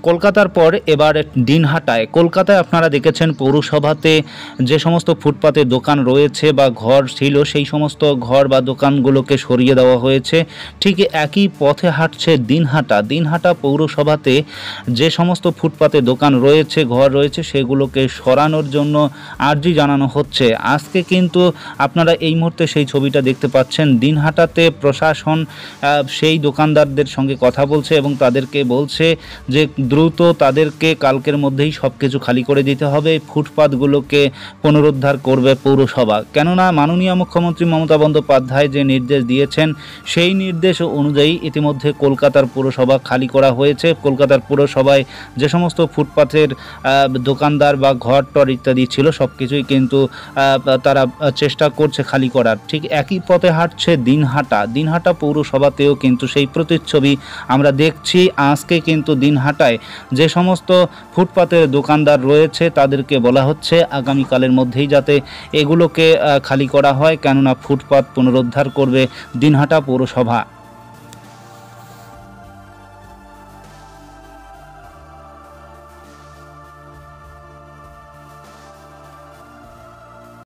কলকাতার পর এবার দিনহাটায়। কলকাতায় আপনারা দেখেছেন পৌরসভাতে যে সমস্ত ফুটপাতে দোকান রয়েছে বা ঘর ছিল সেই সমস্ত ঘর বা দোকানগুলোকে সরিয়ে দেওয়া হয়েছে। ঠিক একই পথে হাঁটছে দিনহাটা। দিনহাটা পৌরসভাতে যে সমস্ত ফুটপাতে দোকান রয়েছে, ঘর রয়েছে, সেগুলোকে সরানোর জন্য আর্জি জানানো হচ্ছে। আজকে কিন্তু আপনারা এই মুহূর্তে সেই ছবিটা দেখতে পাচ্ছেন। দিনহাটাতে প্রশাসন সেই দোকানদারদের সঙ্গে কথা বলছে এবং তাদেরকে বলছে যে দ্রুত তাদেরকে কালকের মধ্যেই সব কিছু খালি করে দিতে হবে। ফুটপাতগুলোকে পুনরুদ্ধার করবে পৌরসভা। কেননা মাননীয় মুখ্যমন্ত্রী মমতা বন্দ্যোপাধ্যায় যে নির্দেশ দিয়েছেন সেই নির্দেশ অনুযায়ী ইতিমধ্যে কলকাতার পুরসভা খালি করা হয়েছে। কলকাতার পুরসভায় যে সমস্ত ফুটপাথের দোকানদার বা ঘর টর ইত্যাদি ছিল সব কিছুই কিন্তু তারা চেষ্টা করছে খালি করার। ঠিক একই পথে হাঁটছে দিনহাটা। দিনহাটা পৌরসভাতেও কিন্তু সেই প্রতিচ্ছবি আমরা দেখছি। আজকে কিন্তু দিনহাটায় যে সমস্ত ফুটপাতের দোকানদার রয়েছে তাদেরকে বলা হচ্ছে আগামীকালের মধ্যেই যাতে এগুলোকে খালি করা হয়, কেননা ফুটপাত পুনরুদ্ধার করবে দিনহাটা পৌরসভা।